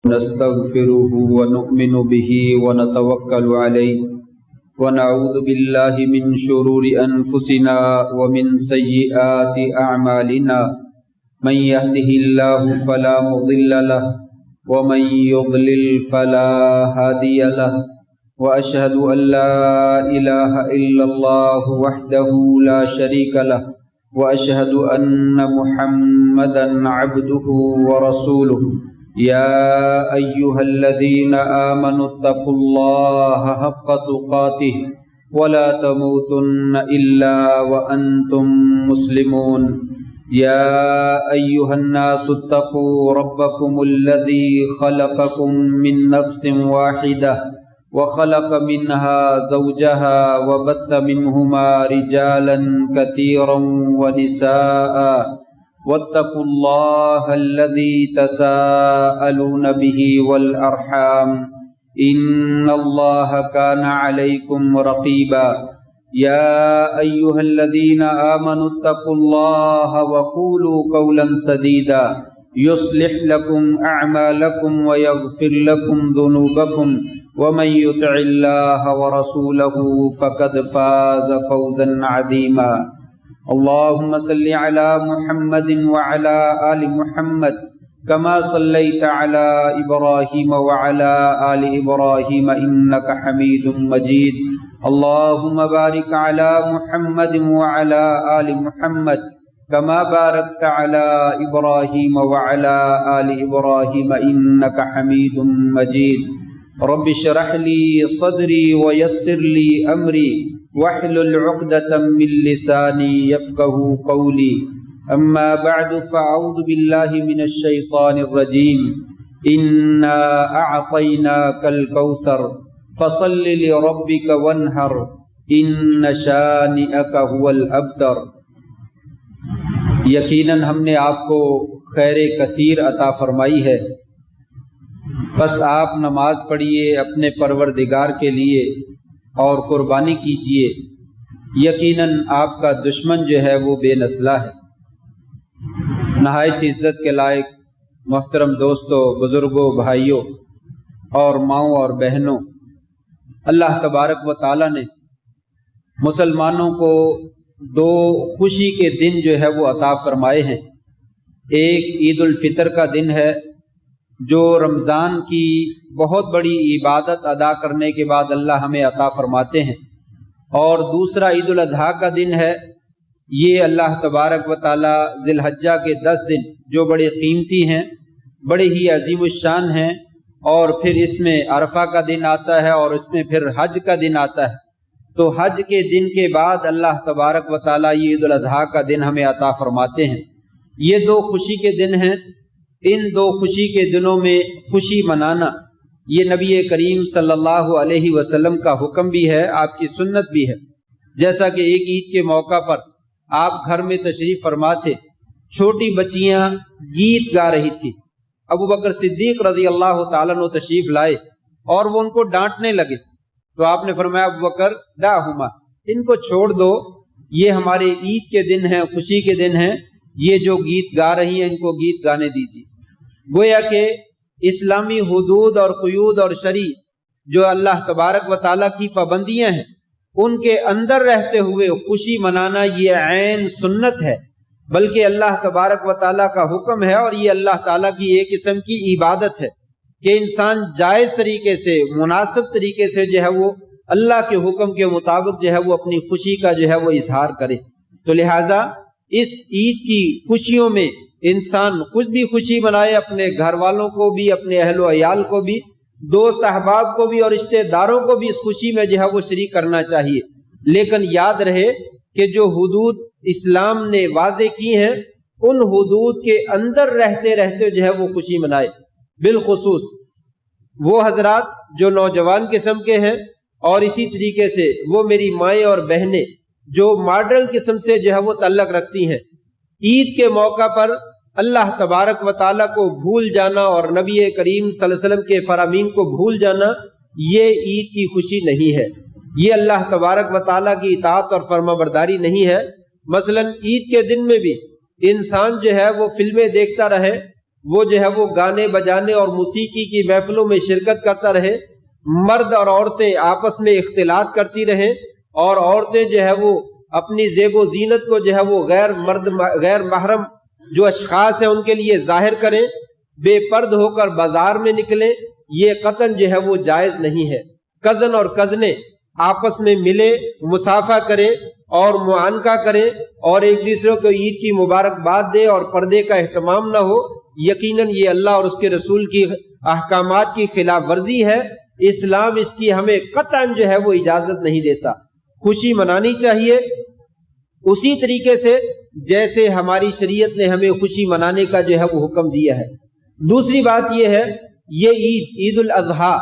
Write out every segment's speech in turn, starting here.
نستغفره ونؤمن به ونتوكل عليه ونعوذ بالله من شرور أنفسنا ومن سيئات أعمالنا من يهده الله فلا مضل له ومن يضلل فلا هادي له وأشهد أن لا إله إلا الله وحده لا شريك له وأشهد أن محمدا عبده ورسوله يا أيها الذين آمنوا اتقوا الله حق تقاته ولا تموتن إلا وأنتم مسلمون يا أيها الناس اتقوا ربكم الذي خلقكم من نفس واحدة وخلق منها زوجها وبث منهما رجالا كثيرا ونساء واتقوا الله الذي تساءلون به والأرحام إن الله كان عليكم رقيبا يا أيها الذين آمنوا اتقوا الله وقولوا قولا سديدا يصلح لكم أعمالكم ويغفر لكم ذنوبكم ومن يطع الله ورسوله فقد فاز فوزا عظيما اللهم صل على محمد وعلى آل محمد كما صليت على إبراهيم وعلى آل إبراهيم إنك حميد مجيد اللهم بارك على محمد وعلى آل محمد كما باركت على إبراهيم وعلى آل إبراهيم إنك حميد مجيد رب اشرح لي صدري ويسر لي أمري واحلل عقدة من لساني يفقهوا قولي أما بعد فأعوذ بالله من الشيطان الرجيم إنا أعطيناك الكوثر فصل لربك وانحر إن شانئك هو الأبتر۔ یقیناً ہم نے آپ کو خیر کثیر عطا فرمائی ہے، بس آپ نماز پڑھیے اپنے پروردگار کے لیے اور قربانی کیجیے، یقیناً آپ کا دشمن جو ہے وہ بے نسلہ ہے۔ نہایت عزت کے لائق محترم دوستوں، بزرگوں، بھائیوں اور ماؤں اور بہنوں، اللہ تبارک و تعالیٰ نے مسلمانوں کو دو خوشی کے دن جو ہے وہ عطا فرمائے ہیں۔ ایک عید الفطر کا دن ہے جو رمضان کی بہت بڑی عبادت ادا کرنے کے بعد اللہ ہمیں عطا فرماتے ہیں، اور دوسرا عید الاضحیٰ کا دن ہے۔ یہ اللہ تبارک و تعالی ذی الحجہ کے 10 دن جو بڑے قیمتی ہیں، بڑے ہی عظیم الشان ہیں، اور پھر اس میں عرفہ کا دن آتا ہے اور اس میں پھر حج کا دن آتا ہے۔ تو حج کے دن کے بعد اللہ تبارک و تعالی یہ عید الاضحیٰ کا دن ہمیں عطا فرماتے ہیں۔ یہ دو خوشی کے دن ہیں۔ ان دو خوشی کے دنوں میں خوشی منانا یہ نبی کریم صلی اللہ علیہ وسلم کا حکم بھی ہے، آپ کی سنت بھی ہے۔ جیسا کہ ایک عید کے موقع پر آپ گھر میں تشریف فرما تھے، چھوٹی بچیاں گیت گا رہی تھی، ابو بکر صدیق رضی اللہ تعالیٰ عنہ تشریف لائے اور وہ ان کو ڈانٹنے لگے، تو آپ نے فرمایا ابو بکر دعہما، ان کو چھوڑ دو، یہ ہمارے عید کے دن ہیں، خوشی کے دن ہیں، یہ جو گیت گا رہی ہیں ان کو گیت گانے دیجیے۔ گویا کہ اسلامی حدود اور قیود اور شریع جو اللہ تبارک و تعالیٰ کی پابندیاں ہیں ان کے اندر رہتے ہوئے خوشی منانا یہ عین سنت ہے، بلکہ اللہ تبارک و تعالیٰ کا حکم ہے، اور یہ اللہ تعالیٰ کی ایک قسم کی عبادت ہے کہ انسان جائز طریقے سے، مناسب طریقے سے جو ہے وہ اللہ کے حکم کے مطابق جو ہے وہ اپنی خوشی کا جو ہے وہ اظہار کرے۔ تو لہٰذا اس عید کی خوشیوں میں انسان خود بھی خوشی منائے، اپنے گھر والوں کو بھی، اپنے اہل و عیال کو بھی، دوست احباب کو بھی اور رشتہ داروں کو بھی اس خوشی میں جو ہے وہ شریک کرنا چاہیے۔ لیکن یاد رہے کہ جو حدود اسلام نے واضح کی ہیں ان حدود کے اندر رہتے رہتے جو ہے وہ خوشی منائے۔ بالخصوص وہ حضرات جو نوجوان قسم کے ہیں، اور اسی طریقے سے وہ میری مائیں اور بہنیں جو ماڈرن قسم سے جو ہے وہ تعلق رکھتی ہیں، عید کے موقع پر اللہ تبارک و تعالیٰ کو بھول جانا اور نبی کریم صلی اللہ علیہ وسلم کے فرامین کو بھول جانا یہ عید کی خوشی نہیں ہے، یہ اللہ تبارک و تعالیٰ کی اطاعت اور فرما برداری نہیں ہے۔ مثلا عید کے دن میں بھی انسان جو ہے وہ فلمیں دیکھتا رہے، وہ جو ہے وہ گانے بجانے اور موسیقی کی محفلوں میں شرکت کرتا رہے، مرد اور عورتیں آپس میں اختلاط کرتی رہیں، اور عورتیں جو ہے وہ اپنی زیب و زینت کو جو ہے وہ غیر محرم جو اشخاص ہیں ان کے لیے ظاہر کریں، بے پرد ہو کر بازار میں نکلیں، یہ قطعاً جو ہے وہ جائز نہیں ہے۔ کزن اور کزنیں آپس میں ملے، مصافحہ کریں اور معانقہ کریں اور ایک دوسرے کو عید کی مبارکباد دیں اور پردے کا اہتمام نہ ہو، یقیناً یہ اللہ اور اس کے رسول کی احکامات کی خلاف ورزی ہے۔ اسلام اس کی ہمیں قطعاً جو ہے وہ اجازت نہیں دیتا۔ خوشی منانی چاہیے اسی طریقے سے جیسے ہماری شریعت نے ہمیں خوشی منانے کا جو ہے وہ حکم دیا ہے۔ دوسری بات یہ ہے، یہ عید الاضحیٰ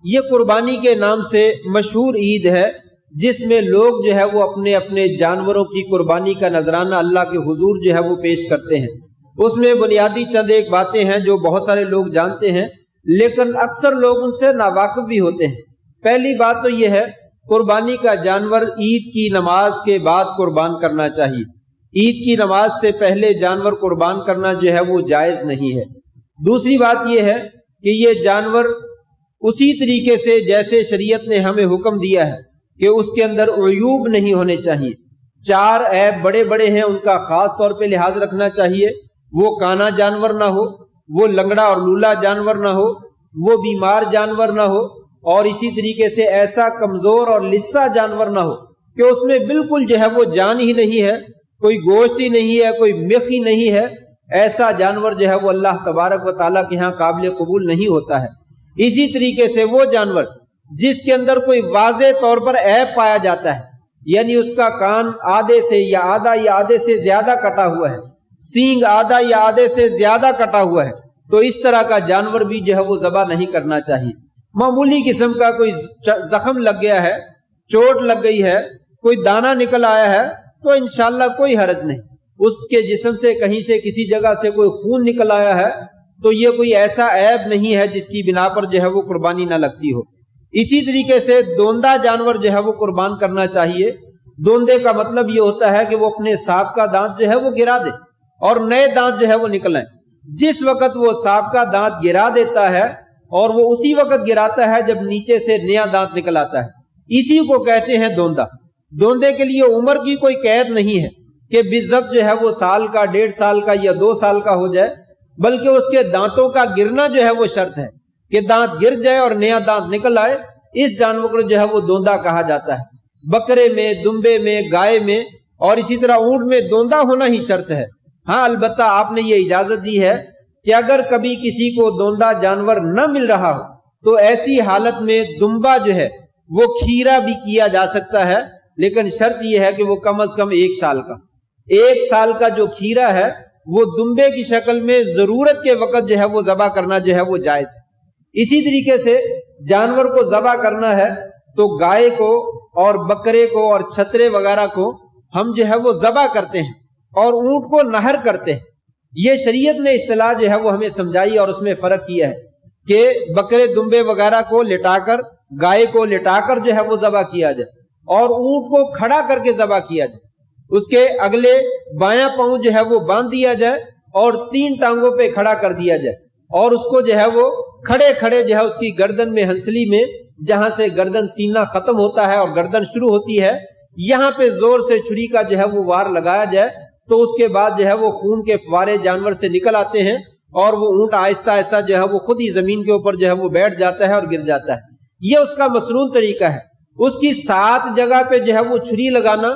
یہ قربانی کے نام سے مشہور عید ہے، جس میں لوگ جو ہے وہ اپنے اپنے جانوروں کی قربانی کا نذرانہ اللہ کے حضور جو ہے وہ پیش کرتے ہیں۔ اس میں بنیادی چند ایک باتیں ہیں جو بہت سارے لوگ جانتے ہیں، لیکن اکثر لوگ ان سے ناواقف بھی ہوتے ہیں۔ پہلی بات تو یہ ہے، قربانی کا جانور عید کی نماز کے بعد قربان کرنا چاہیے۔ عید کی نماز سے پہلے جانور قربان کرنا جو ہے وہ جائز نہیں ہے۔ دوسری بات یہ ہے کہ یہ جانور اسی طریقے سے جیسے شریعت نے ہمیں حکم دیا ہے کہ اس کے اندر عیوب نہیں ہونے چاہیے۔ 4 عیب بڑے بڑے ہیں، ان کا خاص طور پہ لحاظ رکھنا چاہیے۔ وہ کانا جانور نہ ہو، وہ لنگڑا اور لولا جانور نہ ہو، وہ بیمار جانور نہ ہو، اور اسی طریقے سے ایسا کمزور اور لسا جانور نہ ہو کہ اس میں بالکل جو ہے وہ جان ہی نہیں ہے، کوئی گوشت ہی نہیں ہے، کوئی مخ ہی نہیں ہے۔ ایسا جانور جو ہے وہ اللہ تبارک و تعالیٰ کے ہاں قابل قبول نہیں ہوتا ہے۔ اسی طریقے سے وہ جانور جس کے اندر کوئی واضح طور پر عیب پایا جاتا ہے، یعنی اس کا کان آدھے سے یا آدھے سے زیادہ کٹا ہوا ہے، سینگ آدھا یا آدھے سے زیادہ کٹا ہوا ہے، تو اس طرح کا جانور بھی جو ہے وہ ذبح نہیں کرنا چاہیے۔ معمولی قسم کا کوئی زخم لگ گیا ہے، چوٹ لگ گئی ہے، کوئی دانہ نکل آیا ہے، تو انشاءاللہ کوئی حرج نہیں۔ اس کے جسم سے کہیں سے کسی جگہ سے کوئی خون نکل آیا ہے تو یہ کوئی ایسا عیب نہیں ہے جس کی بنا پر جو ہے وہ قربانی نہ لگتی ہو۔ اسی طریقے سے دوندہ جانور جو ہے وہ قربان کرنا چاہیے۔ دوندے کا مطلب یہ ہوتا ہے کہ وہ اپنے سابقہ دانت جو ہے وہ گرا دے اور نئے دانت جو ہے وہ نکل آئیں۔ جس وقت وہ سابقہ دانت گرا دیتا ہے، اور وہ اسی وقت گراتا ہے جب نیچے سے نیا دانت نکل آتا ہے، اسی کو کہتے ہیں دوندہ۔ دوندے کے لیے عمر کی کوئی قید نہیں ہے کہ بالضبط جو ہے وہ سال کا، 1.5 سال کا یا 2 سال کا ہو جائے، بلکہ اس کے دانتوں کا گرنا جو ہے وہ شرط ہے کہ دانت گر جائے اور نیا دانت نکل آئے، اس جانور کو جو ہے وہ دوندہ کہا جاتا ہے۔ بکرے میں، دمبے میں، گائے میں اور اسی طرح اونٹ میں دوندہ ہونا ہی شرط ہے۔ ہاں البتہ آپ نے یہ اجازت دی ہے کہ اگر کبھی کسی کو دوندہ جانور نہ مل رہا ہو تو ایسی حالت میں دمبا جو ہے وہ کھیرا بھی کیا جا سکتا ہے، لیکن شرط یہ ہے کہ وہ کم از کم 1 سال کا 1 سال کا جو کھیرا ہے وہ دمبے کی شکل میں ضرورت کے وقت جو ہے وہ ذبح کرنا جو ہے وہ جائز ہے۔ اسی طریقے سے جانور کو ذبح کرنا ہے تو گائے کو اور بکرے کو اور چھترے وغیرہ کو ہم جو ہے وہ ذبح کرتے ہیں اور اونٹ کو نہر کرتے ہیں۔ یہ شریعت نے اصطلاح جو ہے وہ ہمیں سمجھائی اور اس میں فرق کیا ہے کہ بکرے دمبے وغیرہ کو لٹا کر، گائے کو لٹا کر جو ہے وہ ذبح کیا جائے اور اونٹ کو کھڑا کر کے ذبح کیا جائے۔ اس کے اگلے بایاں پاؤں جو ہے وہ باندھ دیا جائے اور 3 ٹانگوں پہ کھڑا کر دیا جائے، اور اس کو جو ہے وہ کھڑے کھڑے جو ہے اس کی گردن میں، ہنسلی میں، جہاں سے گردن سینہ ختم ہوتا ہے اور گردن شروع ہوتی ہے، یہاں پہ زور سے چھری کا جو ہے وہ وار لگایا جائے، تو اس کے بعد جو ہے وہ خون کے فوارے جانور سے نکل آتے ہیں اور وہ اونٹ آہستہ آہستہ جو ہے وہ خود ہی زمین کے اوپر جو ہے وہ بیٹھ جاتا ہے اور گر جاتا ہے۔ یہ اس کا مسنون طریقہ ہے۔ اس کی 7 جگہ پہ جو ہے وہ چھری لگانا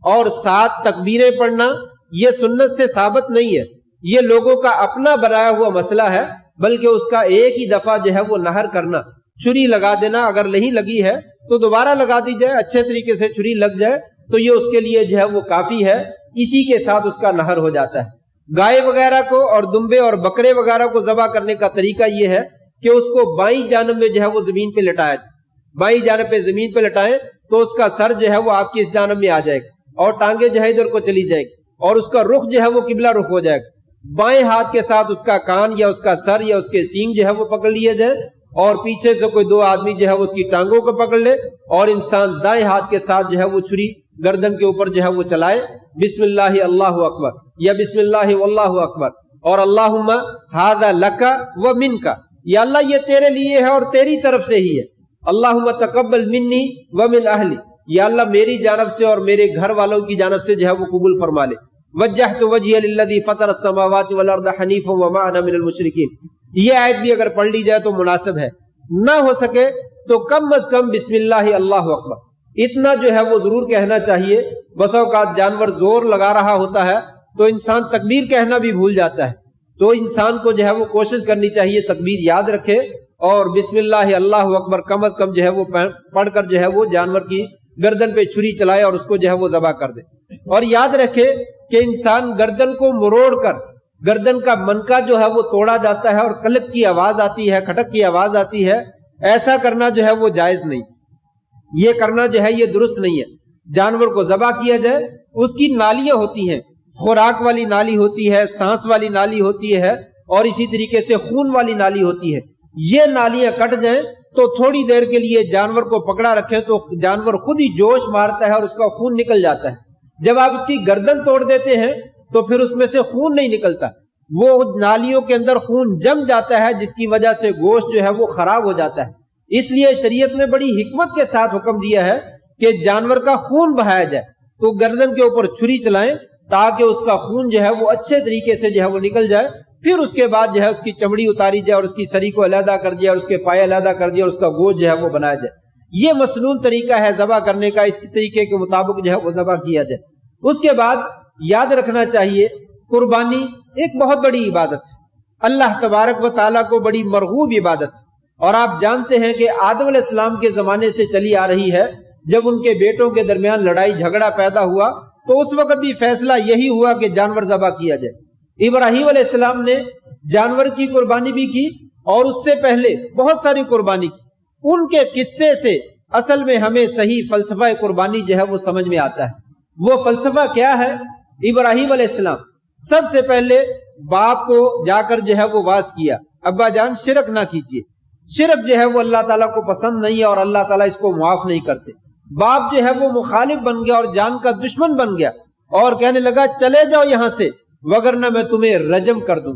اور 7 تکبیریں پڑھنا یہ سنت سے ثابت نہیں ہے، یہ لوگوں کا اپنا بنایا ہوا مسئلہ ہے، بلکہ اس کا ایک ہی دفعہ جو ہے وہ نہر کرنا، چھری لگا دینا، اگر نہیں لگی ہے تو دوبارہ لگا دی جائے، اچھے طریقے سے چھری لگ جائے تو یہ اس کے لیے جو ہے وہ کافی ہے، اسی کے ساتھ اس کا نہر ہو جاتا ہے۔ گائے وغیرہ کو اور دمبے اور بکرے وغیرہ کو ذبح کرنے کا طریقہ یہ ہے کہ اس کو بائیں جانب میں جو ہے وہ زمین پہ لٹایا جائے، بائیں جانب پہ زمین پہ لٹائیں تو اس کا سر جو ہے وہ آپ کی اس جانب میں آ جائے گا اور ٹانگیں جو ہے ادھر کو چلی جائے گی اور اس کا رخ جو ہے وہ قبلہ رخ ہو جائے گا۔ بائیں ہاتھ کے ساتھ اس کا کان یا اس کا سر یا اس کے سینگ جو ہے وہ پکڑ لیا جائے اور پیچھے سے کوئی 2 آدمی جو ہے وہ اس کی ٹانگوں کو پکڑ لے اور انسان دائیں ہاتھ کے ساتھ جو ہے وہ چھری گردن کے اوپر جو ہے وہ چلائے، بسم اللہ اللہ اکبر یا بسم اللہ واللہ اکبر، اور اللہم ھذا لک و منک، یا اللہ یہ تیرے لیے ہے اور تیری طرف سے ہی ہے. اللہم تقبل منی و من اہلی، یا اللہ میری جانب سے اور میرے گھر والوں کی جانب سے جو ہے وہ قبول فرما لے. وجہت وجہی للذی فطر السماوات والارض حنیفا وما انا من المشرکین. یہ آیت بھی اگر پڑھ لی جائے تو مناسب ہے، نہ ہو سکے تو کم از کم بسم اللہ اللہ اکبر اتنا جو ہے وہ ضرور کہنا چاہیے. بس اوقات جانور زور لگا رہا ہوتا ہے تو انسان تکبیر کہنا بھی بھول جاتا ہے، تو انسان کو جو ہے وہ کوشش کرنی چاہیے تکبیر یاد رکھے اور بسم اللہ اللہ اکبر کم از کم جو ہے وہ پڑھ کر جو ہے وہ جانور کی گردن پہ چھری چلائے اور اس کو جو ہے وہ ذبح کر دے. اور یاد رکھے کہ انسان گردن کو مروڑ کر گردن کا منکا جو ہے وہ توڑا جاتا ہے اور کلک کی آواز آتی ہے، کھٹک کی آواز آتی ہے. ایسا کرنا جو ہے وہ جائز نہیں، یہ کرنا جو ہے یہ درست نہیں ہے. جانور کو ذبح کیا جائے، اس کی نالیاں ہوتی ہیں، خوراک والی نالی ہوتی ہے، سانس والی نالی ہوتی ہے اور اسی طریقے سے خون والی نالی ہوتی ہے. یہ نالیاں کٹ جائیں تو تھوڑی دیر کے لیے جانور کو پکڑا رکھیں تو جانور خود ہی جوش مارتا ہے اور اس کا خون نکل جاتا ہے. جب آپ اس کی گردن توڑ دیتے ہیں تو پھر اس میں سے خون نہیں نکلتا، وہ نالیوں کے اندر خون جم جاتا ہے جس کی وجہ سے گوشت جو ہے وہ خراب ہو جاتا ہے. اس لیے شریعت نے بڑی حکمت کے ساتھ حکم دیا ہے کہ جانور کا خون بہایا جائے تو گردن کے اوپر چھری چلائیں تاکہ اس کا خون جو ہے وہ اچھے طریقے سے جو ہے وہ نکل جائے. پھر اس کے بعد جو ہے اس کی چمڑی اتاری جائے اور اس کی سری کو علیحدہ کر دیا اور اس کے پائے علیحدہ کر دیا اور اس کا گوشت جو ہے وہ بنایا جائے. یہ مسنون طریقہ ہے ذبح کرنے کا، اس طریقے کے مطابق جو ہے وہ ذبح کیا جائے. اس کے بعد یاد رکھنا چاہیے قربانی ایک بہت بڑی عبادت ہے، اللہ تبارک و تعالیٰ کو بڑی مرغوب عبادت ہے. اور آپ جانتے ہیں کہ آدم علیہ السلام کے زمانے سے چلی آ رہی ہے. جب ان کے بیٹوں کے درمیان لڑائی جھگڑا پیدا ہوا تو اس وقت بھی فیصلہ یہی ہوا کہ جانور ذبح کیا جائے. ابراہیم علیہ السلام نے جانور کی قربانی بھی کی اور اس سے پہلے بہت ساری قربانی کی. ان کے قصے سے اصل میں ہمیں صحیح فلسفہ قربانی جو ہے وہ سمجھ میں آتا ہے. وہ فلسفہ کیا ہے؟ ابراہیم علیہ السلام سب سے پہلے باپ کو جا کر جو ہے وہ واز کیا، ابا جان شرک نہ کیجیے، شرک جو ہے وہ اللہ تعالیٰ کو پسند نہیں ہے اور اللہ تعالیٰ اس کو معاف نہیں کرتے. باپ جو ہے وہ مخالف بن گیا اور جان کا دشمن بن گیا اور کہنے لگا چلے جاؤ یہاں سے وگرنہ میں تمہیں رجم کر دوں،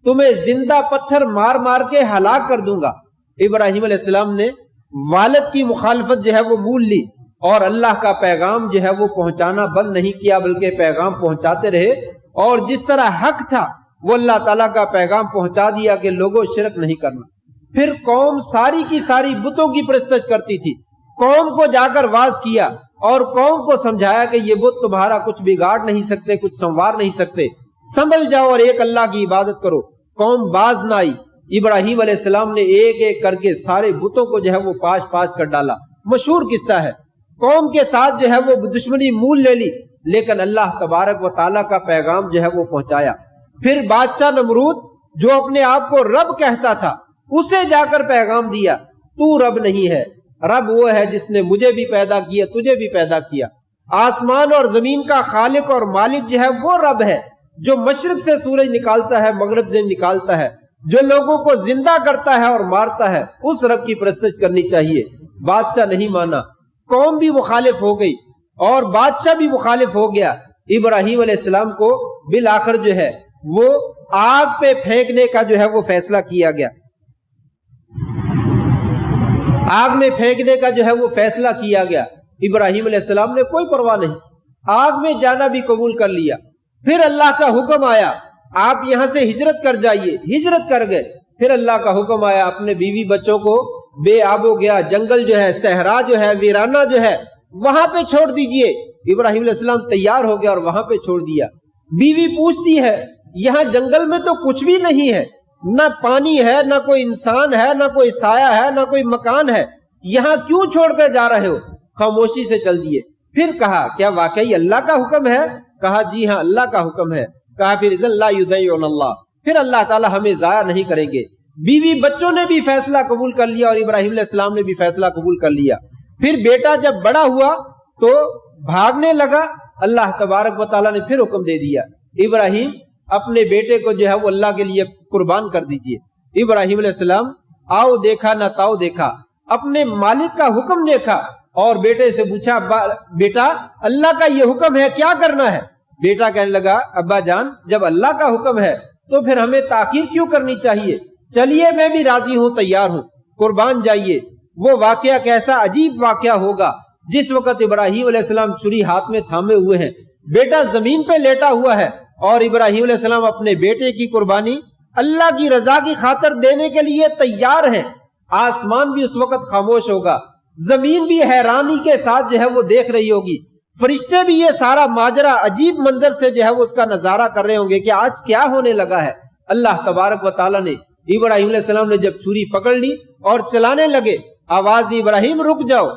تمہیں زندہ پتھر مار مار کے ہلاک کر دوں گا. ابراہیم علیہ السلام نے والد کی مخالفت جو ہے وہ مول لی اور اللہ کا پیغام جو ہے وہ پہنچانا بند نہیں کیا بلکہ پیغام پہنچاتے رہے اور جس طرح حق تھا وہ اللہ تعالیٰ کا پیغام پہنچا دیا کہ لوگوں شرک نہیں کرنا. پھر قوم ساری کی ساری بتوں کی پرستش کرتی تھی، قوم کو جا کر واز کیا اور قوم کو سمجھایا کہ یہ بت تمہارا کچھ بگاڑ نہیں سکتے، کچھ سنوار نہیں سکتے، سنبھل جاؤ اور ایک اللہ کی عبادت کرو. قوم باز نہ آئی. ابراہیم علیہ السلام نے ایک ایک کر کے سارے بتوں کو جو ہے وہ پاش پاش کر ڈالا. مشہور قصہ ہے. قوم کے ساتھ جو ہے وہ دشمنی مول لے لی لیکن اللہ تبارک و تعالیٰ کا پیغام جو ہے وہ پہنچایا. پھر بادشاہ نمرود جو اپنے آپ کو رب کہتا تھا اسے جا کر پیغام دیا تو رب نہیں ہے، رب وہ ہے جس نے مجھے بھی پیدا کیا تجھے بھی پیدا کیا. آسمان اور زمین کا خالق اور مالک جو ہے وہ رب ہے جو مشرق سے سورج نکالتا ہے مغرب سے نکالتا ہے، جو لوگوں کو زندہ کرتا ہے اور مارتا ہے. اس رب کی پرستش کرنی چاہیے. بادشاہ نہیں مانا، قوم بھی مخالف ہو گئی اور بادشاہ بھی مخالف ہو گیا. ابراہیم علیہ السلام کو بالآخر جو ہے وہ آگ پہ پھینکنے کا جو ہے وہ فیصلہ کیا گیا. آگ میں پھینکنے کا جو ہے وہ فیصلہ کیا گیا. ابراہیم علیہ السلام نے کوئی پرواہ نہیں، آگ میں جانا بھی قبول کر لیا. پھر اللہ کا حکم آیا آپ یہاں سے ہجرت کر جائیے، ہجرت کر گئے. پھر اللہ کا حکم آیا اپنے بیوی بچوں کو بے آب ہو گیا، جنگل جو ہے، صحرا جو ہے، ویرانہ جو ہے وہاں پہ چھوڑ دیجئے. ابراہیم علیہ السلام تیار ہو گیا اور وہاں پہ چھوڑ دیا. بیوی پوچھتی ہے یہاں جنگل میں تو کچھ بھی نہیں ہے، نہ پانی ہے، نہ کوئی انسان ہے، نہ کوئی سایہ ہے، نہ کوئی مکان ہے، یہاں کیوں چھوڑ کر جا رہے ہو؟ خاموشی سے چل دیے. پھر کہا کیا واقعی اللہ کا حکم ہے؟ کہا جی ہاں اللہ کا حکم ہے. کہا پھر اذن لا یضیعون اللہ، پھر اللہ تعالی ہمیں ضائع نہیں کریں گے. بیوی بچوں نے بھی فیصلہ قبول کر لیا اور ابراہیم علیہ السلام نے بھی فیصلہ قبول کر لیا. پھر بیٹا جب بڑا ہوا تو بھاگنے لگا. اللہ تبارک و تعالیٰ نے پھر حکم دے دیا ابراہیم اپنے بیٹے کو جو ہے وہ اللہ کے لیے قربان کر دیجئے. ابراہیم علیہ السلام آؤ دیکھا نہ تاؤ دیکھا، اپنے مالک کا حکم دیکھا اور بیٹے سے پوچھا بیٹا اللہ کا یہ حکم ہے کیا کرنا ہے؟ بیٹا کہنے لگا ابا جان جب اللہ کا حکم ہے تو پھر ہمیں تاخیر کیوں کرنی چاہیے؟ چلیے میں بھی راضی ہوں، تیار ہوں، قربان جائیے۔ وہ واقعہ کیسا عجیب واقعہ ہوگا جس وقت ابراہیم علیہ السلام چھری ہاتھ میں تھامے ہوئے ہیں، بیٹا زمین پہ لیٹا ہوا ہے، اور ابراہیم علیہ السلام اپنے بیٹے کی قربانی اللہ کی رضا کی خاطر دینے کے لیے تیار ہیں۔ آسمان بھی اس وقت خاموش ہوگا، زمین بھی حیرانی کے ساتھ جو ہے وہ دیکھ رہی ہوگی، فرشتے بھی یہ سارا ماجرا عجیب منظر سے جو ہے وہ اس کا نظارہ کر رہے ہوں گے کہ آج کیا ہونے لگا ہے۔ اللہ تبارک و تعالیٰ نے ابراہیم علیہ السلام نے جب چھری پکڑ لی اور چلانے لگے، آواز ابراہیم رک جاؤ،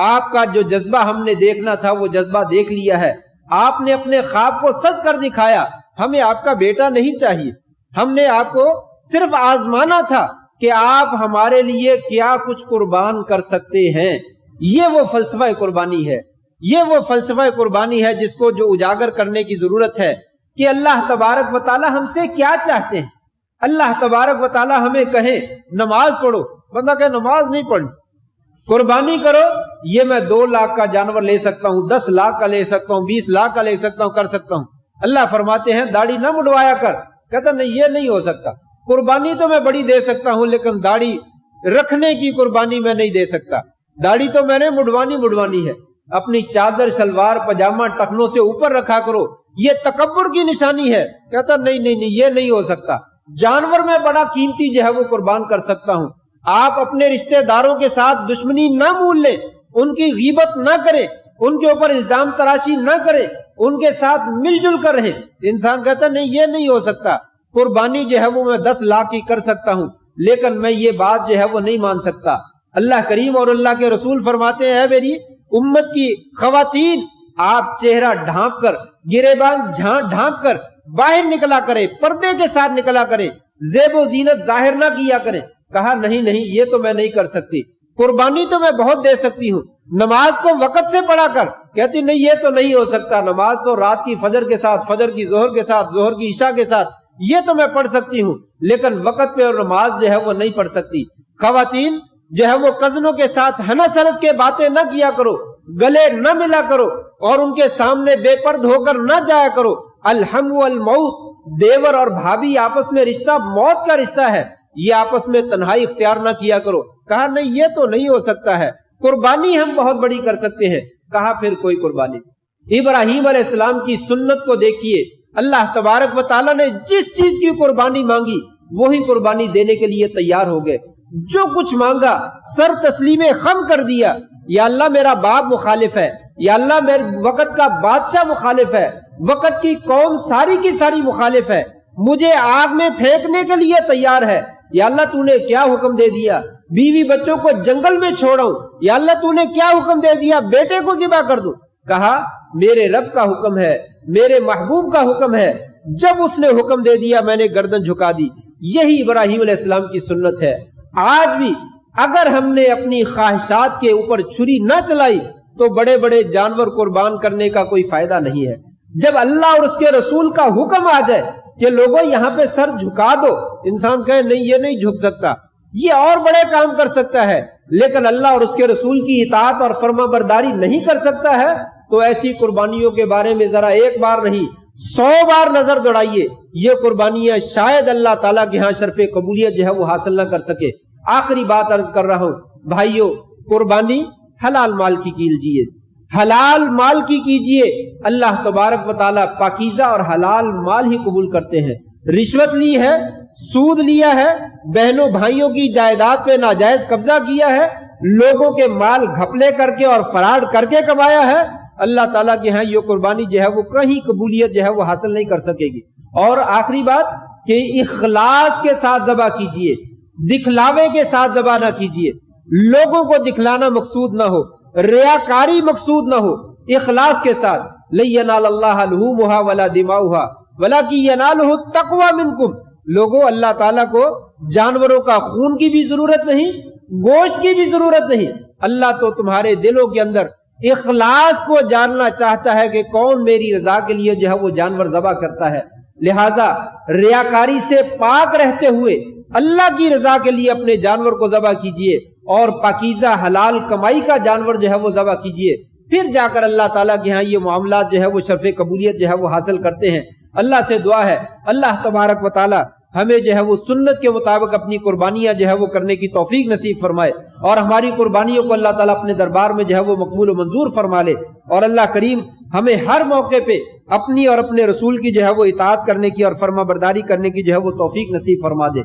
آپ کا جو جذبہ ہم نے دیکھنا تھا وہ جذبہ دیکھ لیا ہے، آپ نے اپنے خواب کو سچ کر دکھایا، ہمیں آپ کا بیٹا نہیں چاہیے، ہم نے آپ کو صرف آزمانا تھا کہ آپ ہمارے لیے کیا کچھ قربان کر سکتے ہیں۔ یہ وہ فلسفہ قربانی ہے، یہ وہ فلسفہ قربانی ہے جس کو جو اجاگر کرنے کی ضرورت ہے کہ اللہ تبارک و تعالی ہم سے کیا چاہتے ہیں۔ اللہ تبارک و تعالی ہمیں کہے نماز پڑھو، بندہ کہ نماز نہیں پڑھنی، قربانی کرو، یہ میں 2 لاکھ کا جانور لے سکتا ہوں، 10 لاکھ کا لے سکتا ہوں، 20 لاکھ کا لے سکتا ہوں، کر سکتا ہوں۔ اللہ فرماتے ہیں داڑھی نہ مڈوایا کر، کہتا نہیں یہ نہیں ہو سکتا، قربانی تو میں بڑی دے سکتا ہوں لیکن داڑھی رکھنے کی قربانی میں نہیں دے سکتا، داڑھی تو میں نے مڈوانی ہے، اپنی چادر شلوار پاجامہ ٹخنوں سے اوپر رکھا کرو، یہ تکبر کی نشانی ہے۔ کہتا نہیں یہ نہیں ہو سکتا، جانور میں بڑا قیمتی جو ہے وہ قربان کر سکتا ہوں۔ آپ اپنے رشتہ داروں کے ساتھ دشمنی نہ مول لیں، ان کی غیبت نہ کریں، ان کے اوپر الزام تراشی نہ کریں، ان کے ساتھ مل جل کر رہیں۔ انسان کہتا نہیں یہ نہیں ہو سکتا، قربانی جو ہے وہ میں 10 لاکھ کی کر سکتا ہوں لیکن میں یہ بات جو ہے وہ نہیں مان سکتا۔ اللہ کریم اور اللہ کے رسول فرماتے ہیں میری امت کی خواتین، آپ چہرہ ڈھانپ کر، گریبان ڈھانپ کر باہر نکلا کریں، پردے کے ساتھ نکلا کریں، زیب و زینت ظاہر نہ کیا کریں۔ کہا نہیں یہ تو میں نہیں کر سکتی، قربانی تو میں بہت دے سکتی ہوں، نماز کو وقت سے پڑھا کر، کہتی نہیں یہ تو نہیں ہو سکتا، نماز تو رات کی فجر کے ساتھ، فجر کی ظہر کے ساتھ، ظہر کی عشاء کے ساتھ، یہ تو میں پڑھ سکتی ہوں لیکن وقت پہ اور نماز جو ہے وہ نہیں پڑھ سکتی۔ خواتین جو ہے وہ کزنوں کے ساتھ ہنس ہنس کے باتیں نہ کیا کرو، گلے نہ ملا کرو اور ان کے سامنے بے پرد ہو کر نہ جایا کرو۔ الحم والموت، دیور اور بھابھی آپس میں رشتہ موت کا رشتہ ہے، یہ آپس میں تنہائی اختیار نہ کیا کرو۔ کہا نہیں یہ تو نہیں ہو سکتا ہے، قربانی ہم بہت بڑی کر سکتے ہیں۔ کہا پھر کوئی قربانی۔ ابراہیم علیہ السلام کی سنت کو دیکھیے، اللہ تبارک و تعالیٰ نے جس چیز کی قربانی مانگی وہی قربانی دینے کے لیے تیار ہو گئے، جو کچھ مانگا سر تسلیم خم کر دیا۔ یا اللہ میرا باپ مخالف ہے، یا اللہ میرے وقت کا بادشاہ مخالف ہے، وقت کی قوم ساری کی ساری مخالف ہے، مجھے آگ میں پھینکنے کے لیے تیار ہے، یا اللہ تو نے کیا حکم دے دیا بیوی بچوں کو جنگل میں چھوڑوں، یا اللہ تو نے کیا حکم دے دیا بیٹے کو ذبح کر دوں۔ کہا میرے رب کا حکم ہے، میرے محبوب کا حکم ہے، جب اس نے حکم دے دیا میں نے گردن جھکا دی۔ یہی ابراہیم علیہ السلام کی سنت ہے۔ آج بھی اگر ہم نے اپنی خواہشات کے اوپر چھری نہ چلائی تو بڑے بڑے جانور قربان کرنے کا کوئی فائدہ نہیں ہے۔ جب اللہ اور اس کے رسول کا حکم آ جائے کہ لوگوں یہاں پہ سر جھکا دو، انسان کہے نہیں یہ نہیں جھک سکتا، یہ اور بڑے کام کر سکتا ہے لیکن اللہ اور اس کے رسول کی اطاعت اور فرما برداری نہیں کر سکتا ہے، تو ایسی قربانیوں کے بارے میں ذرا ایک بار نہیں 100 بار نظر دوڑائیے۔ یہ قربانیاں شاید اللہ تعالیٰ کے ہاں شرف قبولیت جو ہے وہ حاصل نہ کر سکے۔ آخری بات عرض کر رہا ہوں بھائیو، قربانی حلال مال کی کیجیے، حلال مال کی کیجیے۔ اللہ تبارک و تعالیٰ پاکیزہ اور حلال مال ہی قبول کرتے ہیں۔ رشوت لی ہے، سود لیا ہے، بہنوں بھائیوں کی جائیداد پہ ناجائز قبضہ کیا ہے، لوگوں کے مال گھپلے کر کے اور فراڈ کر کے کمایا ہے، اللہ تعالیٰ کے ہاں یہ قربانی جو ہے وہ کہیں قبولیت جو ہے وہ حاصل نہیں کر سکے گی۔ اور آخری بات کہ اخلاص کے ساتھ ذبح کیجیے، دکھلاوے کے ساتھ ذبح نہ کیجیے۔ لوگوں کو دکھلانا مقصود نہ ہو، ریاکاری مقصود نہ ہو، اخلاص کے ساتھ۔ لن ینال اللہ لحومها ولا دماؤها ولکن ینالہ التقوی منکم۔ لوگوں اللہ تعالیٰ کو جانوروں کا خون کی بھی ضرورت نہیں، گوشت کی بھی ضرورت نہیں، اللہ تو تمہارے دلوں کے اندر اخلاص کو جاننا چاہتا ہے کہ کون میری رضا کے لیے جو ہے وہ جانور ذبح کرتا ہے۔ لہٰذا ریاکاری سے پاک رہتے ہوئے اللہ کی رضا کے لیے اپنے جانور کو ذبح کیجیے اور پاکیزہ حلال کمائی کا جانور جو ہے وہ ذبح کیجیے، پھر جا کر اللہ تعالیٰ کے ہاں یہ معاملات جو ہے وہ شرف قبولیت جو ہے وہ حاصل کرتے ہیں۔ اللہ سے دعا ہے اللہ تبارک و تعالی ہمیں جو ہے وہ سنت کے مطابق اپنی قربانیاں جو ہے وہ کرنے کی توفیق نصیب فرمائے، اور ہماری قربانیوں کو اللہ تعالیٰ اپنے دربار میں جو ہے وہ مقبول و منظور فرما لے، اور اللہ کریم ہمیں ہر موقع پہ اپنی اور اپنے رسول کی جو ہے وہ اطاعت کرنے کی اور فرما برداری کرنے کی جو ہے وہ توفیق نصیب فرما دے۔